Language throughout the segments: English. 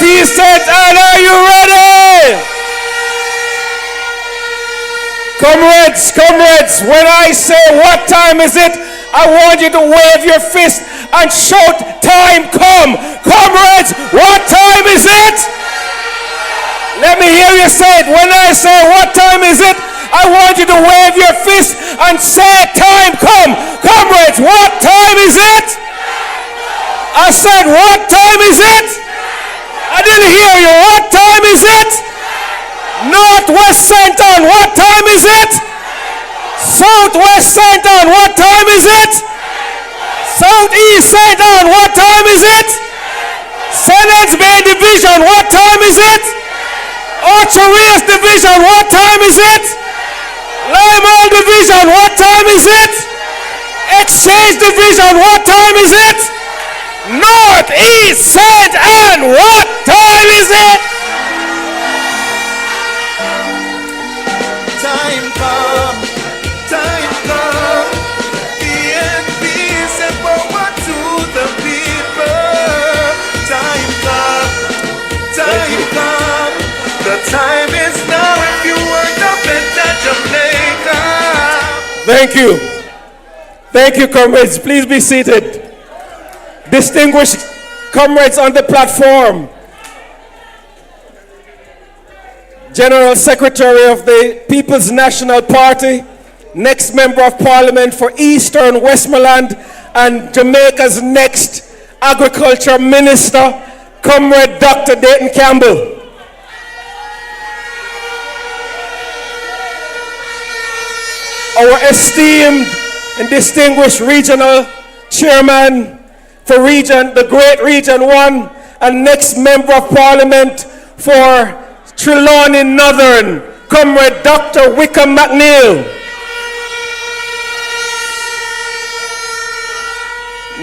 Northeast St. Anne, are you ready? Comrades, when I say what time is it, I want you to wave your fist and shout, time come. Comrades, what time is it? Let me hear you say it. When I say what time is it, I want you to wave your fist and say time come. Comrades, what time is it? I said, what time is it? I didn't hear you. What time is it? Northwest St. Anne, what time is it? Southwest St. Anne, what time is it? Southeast St. Anne, what time is it? Senate's Bay Division, what time is it? Archery's Division, what time is it? Lime Division, what time is it? Exchange Division, what time is it? Northeast St. Anne, what time is it? Time come, PNP said power to the people. Time come, the time is now if you want to better Jamaica. Thank you, comrades. Please be seated. Distinguished comrades on the platform, General Secretary of the People's National Party, next Member of Parliament for Eastern Westmoreland, and Jamaica's next Agriculture Minister, Comrade Dr. Dayton Campbell. Our esteemed and distinguished regional chairman for the Great Region 1, and next Member of Parliament for Trelawney Northern, Comrade Dr. Wickham McNeil.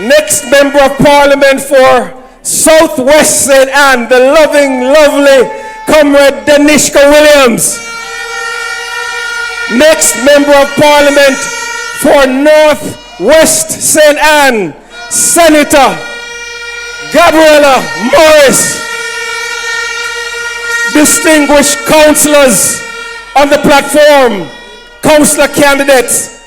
Next Member of Parliament for Southwest St. Anne, the lovely Comrade Danishka Williams. Next Member of Parliament for Northwest St. Anne, Senator Gabriella Morris. Distinguished councillors on the platform, councillor candidates,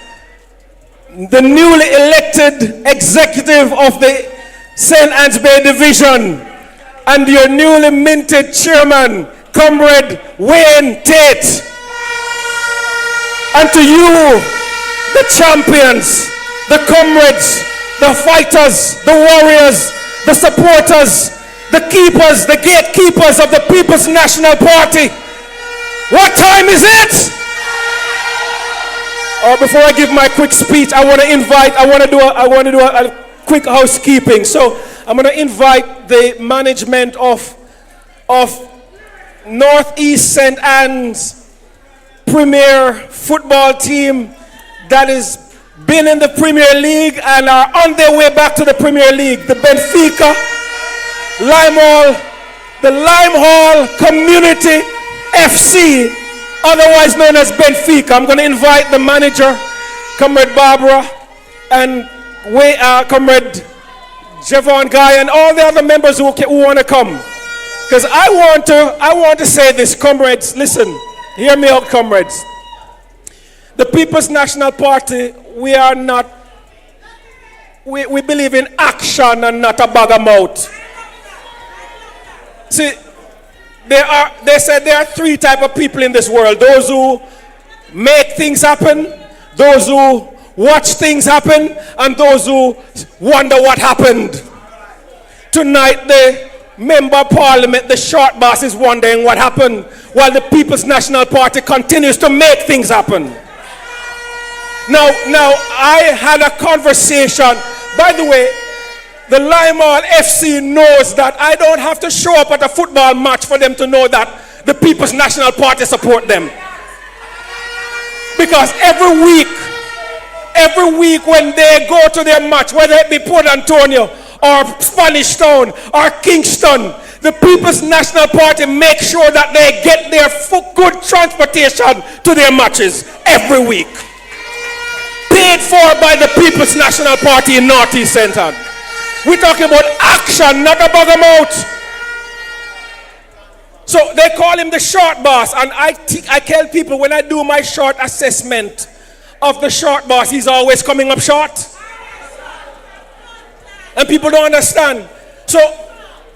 the newly elected executive of the St. Anne's Bay Division, and your newly minted chairman, Comrade Wayne Tate. And to you, the champions, the comrades, the fighters, the warriors, the supporters, the keepers, the gatekeepers of the People's National Party, what time is it? Before I give my quick speech, I want to do a quick housekeeping. So I'm going to invite the management of Northeast St. Anne's premier football team that has been in the Premier League and are on their way back to the Premier League, the Benfica the Limehall Community FC, otherwise known as Benfica. I'm going to invite the manager, Comrade Barbara, and Comrade Javon Guy, and all the other members who want to come. Because I want to say this, comrades, listen, hear me out, comrades. The People's National Party, we believe in action and not a bag of mouth. See, they said there are three types of people in this world: those who make things happen, those who watch things happen, and those who wonder what happened. Tonight, the Member of Parliament, the short boss, is wondering what happened, while the People's National Party continues to make things happen. Now, I had a conversation. By the way, the Limehall FC knows that I don't have to show up at a football match for them to know that the People's National Party support them. Because every week when they go to their match, whether it be Port Antonio or Spanish Town or Kingston, the People's National Party make sure that they get their good transportation to their matches every week. Paid for by the People's National Party in Northeast St. Anne. We're talking about action, not a bag of mouth. So they call him the short boss. And I tell people when I do my short assessment of the short boss, he's always coming up short. And people don't understand. So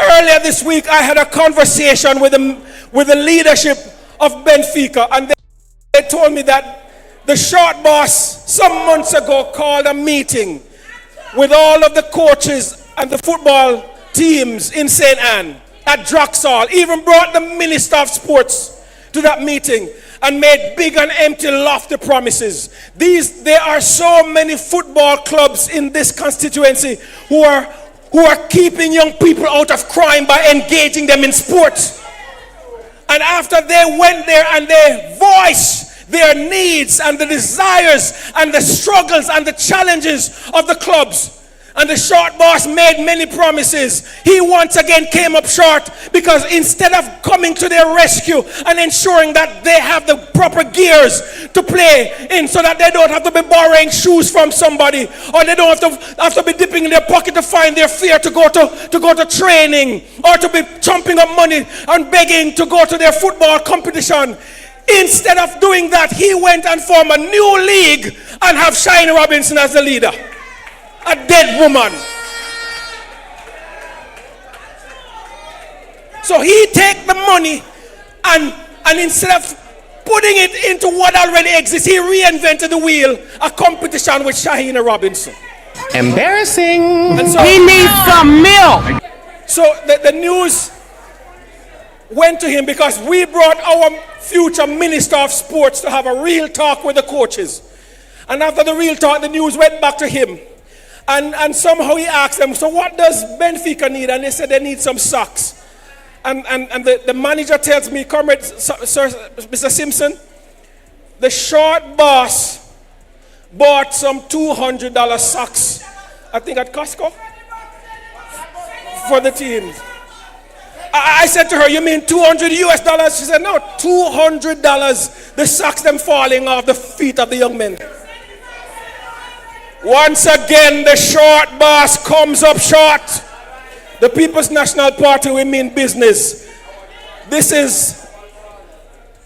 earlier this week, I had a conversation with the leadership of Benfica. And they told me that the short boss some months ago called a meeting with all of the coaches and the football teams in St. Anne at Draxall. Even brought the Minister of Sports to that meeting and made big and empty lofty promises. There are so many football clubs in this constituency who are keeping young people out of crime by engaging them in sports. And after they went there and they voiced their needs and the desires and the struggles and the challenges of the clubs, and the short boss made many promises, he once again came up short, because instead of coming to their rescue and ensuring that they have the proper gears to play in so that they don't have to be borrowing shoes from somebody, or they don't have to be dipping in their pocket to find their fare to go to training, or to be chomping up money and begging to go to their football competition. Instead of doing that, he went and formed a new league and have Shiny Robinson as the leader. A dead woman. So he take the money and instead of putting it into what already exists, he reinvented the wheel, a competition with Shahina Robinson. Embarrassing. And so, he needs some milk. So the news went to him because we brought our future Minister of Sports to have a real talk with the coaches. And after the real talk, the news went back to him. And somehow he asked them, so what does Benfica need? And they said they need some socks. And the manager tells me, Comrade Sir, Mr. Simpson, the short boss bought some $200 socks, I think at Costco, for the team. I said to her, you mean $200 US? She said, no, $200, the socks them falling off the feet of the young men. Once again, the short boss comes up short. The People's National Party, we mean business. This is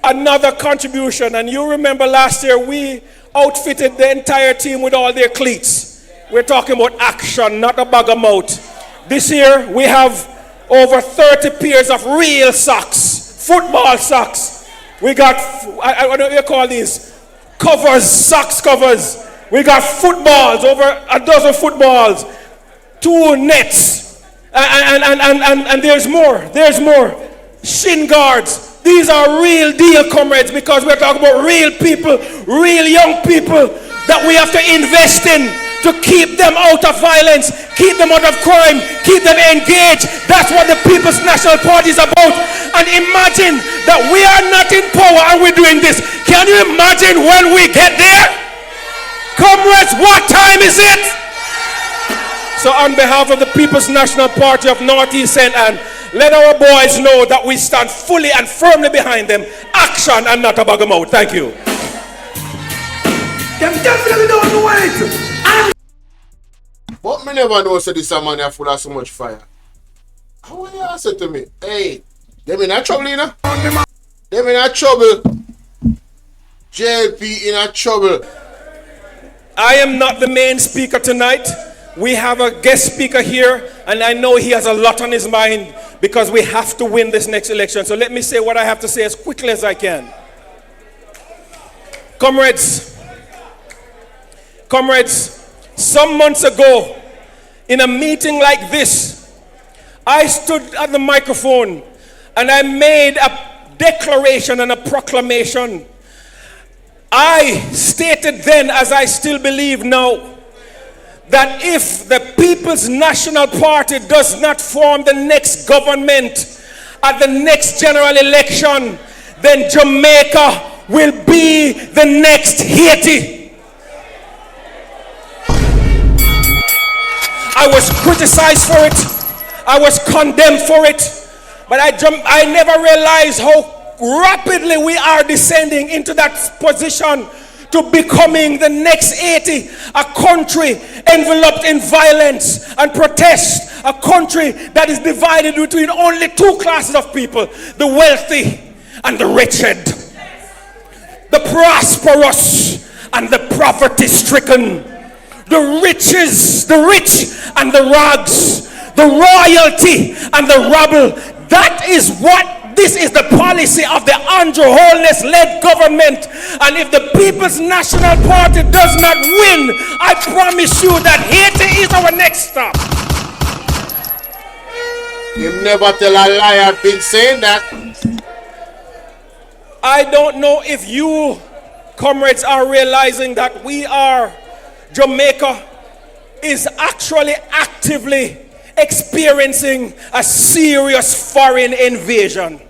another contribution. And you remember last year, we outfitted the entire team with all their cleats. We're talking about action, not a bag of mouth. This year, we have over 30 pairs of real socks, football socks. We got, what do you call these? Covers, socks covers. We got footballs, over a dozen footballs, 2 nets, and there's more. Shin guards. These are real deal, comrades, because we're talking about real people, real young people that we have to invest in to keep them out of violence, keep them out of crime, keep them engaged. That's what the People's National Party is about. And imagine that we are not in power and we're doing this. Can you imagine when we get there? Comrades, what time is it? So on behalf of the People's National Party of Northeast St. Anne, let our boys know that we stand fully and firmly behind them. Action and not a bag of mouth. Thank you. Them definitely don't know it. But me never know say this man are full of so much fire. How will you say to me? Hey, them in a trouble, you know? Them in a trouble. JP in a trouble. I am not the main speaker tonight. We have a guest speaker here, and I know he has a lot on his mind because we have to win this next election. So let me say what I have to say as quickly as I can. Comrades, some months ago, in a meeting like this, I stood at the microphone and I made a declaration and a proclamation. I stated then, as I still believe now, that if the People's National Party does not form the next government at the next general election, then Jamaica will be the next Haiti. I was criticized for it. I was condemned for it. But I never realized how rapidly we are descending into that position to becoming the next 80, a country enveloped in violence and protest, a country that is divided between only two classes of people, the wealthy and the wretched, the prosperous and the poverty-stricken, the rich and the rags, the royalty and the rabble. This is the policy of the Andrew Holness-led government. And if the People's National Party does not win, I promise you that Haiti is our next stop. You never tell a lie. I've been saying that. I don't know if you, comrades, are realizing that Jamaica is actually actively experiencing a serious foreign invasion.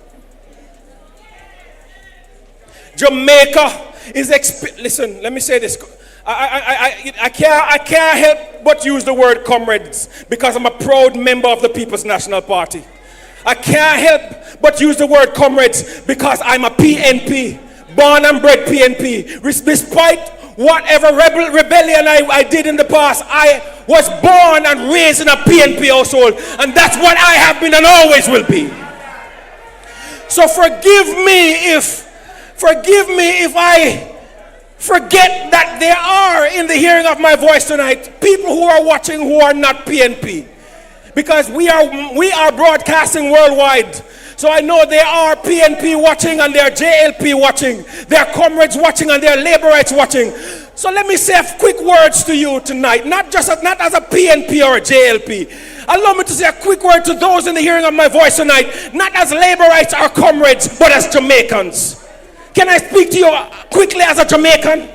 Jamaica is listen, let me say this. I can't help but use the word comrades because I'm a proud member of the People's National Party. I can't help but use the word comrades because I'm a PNP, born and bred PNP. Despite whatever rebellion I did in the past, I was born and raised in a PNP household, and that's what I have been and always will be. So forgive me if I forget that there are, in the hearing of my voice tonight, people who are watching who are not PNP, because we are broadcasting worldwide. So I know there are PNP watching and there are JLP watching, there are comrades watching and there are laborites watching. So let me say a quick words to you tonight, not as a PNP or a JLP. Allow me to say a quick word to those in the hearing of my voice tonight, not as laborites or comrades, but as Jamaicans. Can I speak to you quickly as a Jamaican?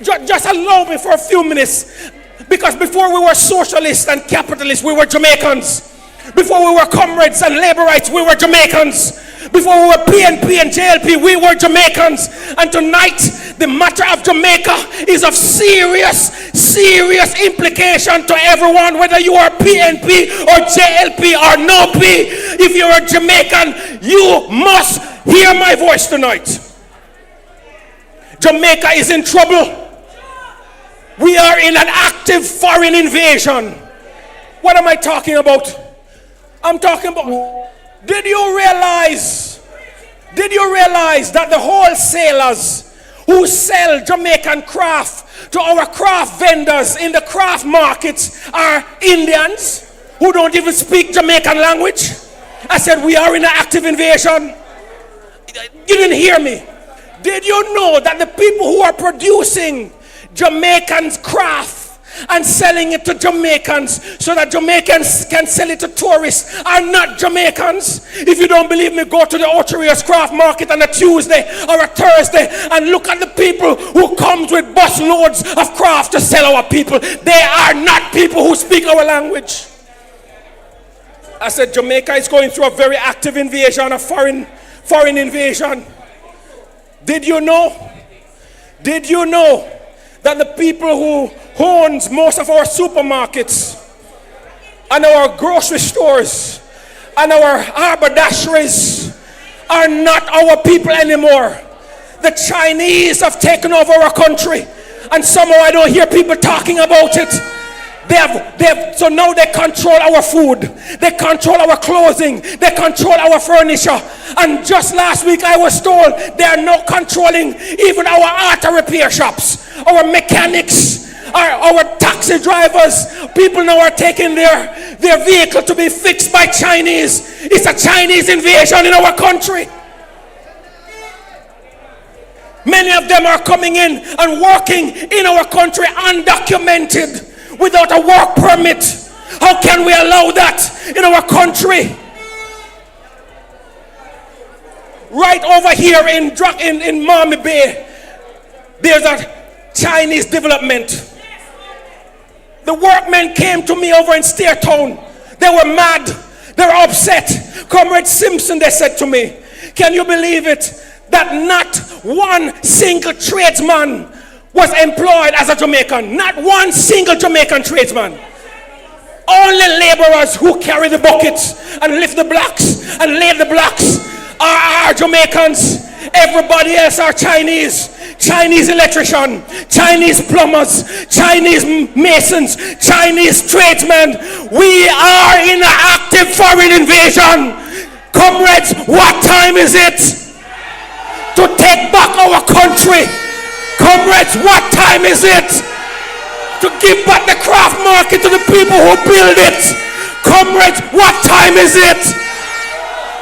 Just allow me for a few minutes. Because before we were socialists and capitalists, we were Jamaicans. Before we were comrades and laborites, we were Jamaicans. Before we were PNP and JLP, we were Jamaicans. And tonight, the matter of Jamaica is of serious implication to everyone, whether you are PNP or JLP or no P. If you're a Jamaican, you must hear my voice tonight. Jamaica is in trouble. We are in an active foreign invasion. What am I talking about? I'm talking about, did you realize that the wholesalers who sell Jamaican craft to our craft vendors in the craft markets are Indians who don't even speak Jamaican language? I said we are in an active invasion. You didn't hear me. Did you know that the people who are producing Jamaican craft and selling it to Jamaicans so that Jamaicans can sell it to tourists are not Jamaicans? If you don't believe me, go to the Ocherios craft market on a Tuesday or a Thursday and look at the people who comes with bus loads of craft to sell our people. They are not people who speak our language. I said Jamaica is going through a very active invasion, a foreign invasion. Did you know that the people who owns most of our supermarkets and our grocery stores and our haberdasheries are not our people anymore? The Chinese have taken over our country, and somehow I don't hear people talking about it. So now they control our food, they control our clothing, they control our furniture. And just last week I was told they are now controlling even our auto repair shops, our mechanics, our taxi drivers. People now are taking their vehicle to be fixed by Chinese. It's a Chinese invasion in our country. Many of them are coming in and working in our country undocumented, without a work permit. How can we allow that in our country? Right over here in Miami Bay, there's a Chinese development. The workmen came to me over in Steertown. They were mad. They were upset. Comrade Simpson, they said to me, can you believe it, that not one single tradesman was employed as a Jamaican? Not one single Jamaican tradesman. Only laborers who carry the buckets and lift the blocks and lay the blocks are Jamaicans. Everybody else are Chinese. Chinese electrician, Chinese plumbers, Chinese masons, Chinese tradesmen. We are in an active foreign invasion. Comrades, what time is it to take back our country? Comrades, what time is it to give back the craft market to the people who build it? Comrades, what time is it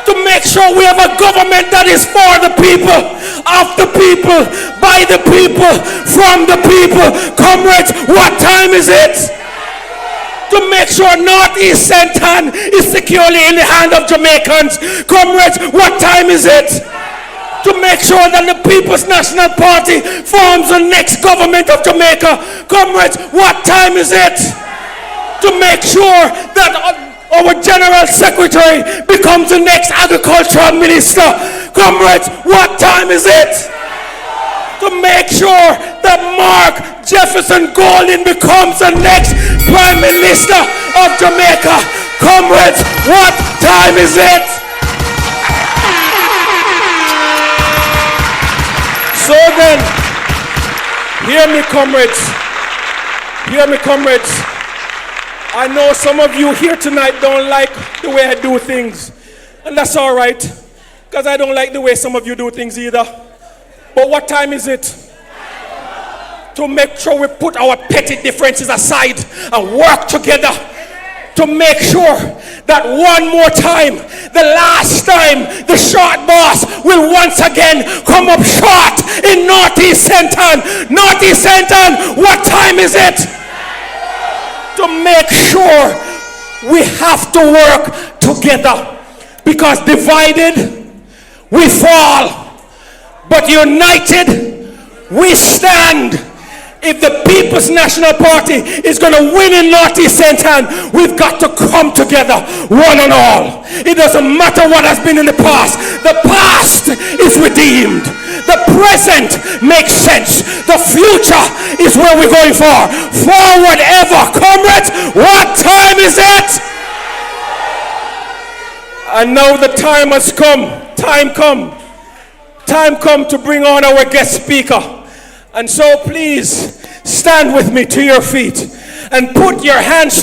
to make sure we have a government that is for the people, of the people, by the people, from the people? Comrades, what time is it to make sure Northeast Centan is securely in the hand of Jamaicans? Comrades, what time is it to make sure that the People's National Party forms the next government of Jamaica? Comrades, what time is it to make sure that our General Secretary becomes the next Agricultural Minister? Comrades, what time is it to make sure that Mark Jefferson Golding becomes the next Prime Minister of Jamaica? Comrades, what time is it? So then, hear me, comrades. Hear me, comrades. I know some of you here tonight don't like the way I do things. And that's all right, because I don't like the way some of you do things either. But what time is it to make sure we put our petty differences aside and work together to make sure that one more time, the last time, the short boss will once again come up short in Northeast Centan? Northeast Centan, what time is it to make sure we have to work together? Because divided we fall, but united we stand. If the People's National Party is going to win in Northeast Centan, we've got to come together, one and all. It doesn't matter what has been in the past. The past is redeemed. The present makes sense. The future is where we're going for. Forward ever. Comrades, what time is it? And now the time has come. Time come to bring on our guest speaker. And so please stand with me to your feet and put your hands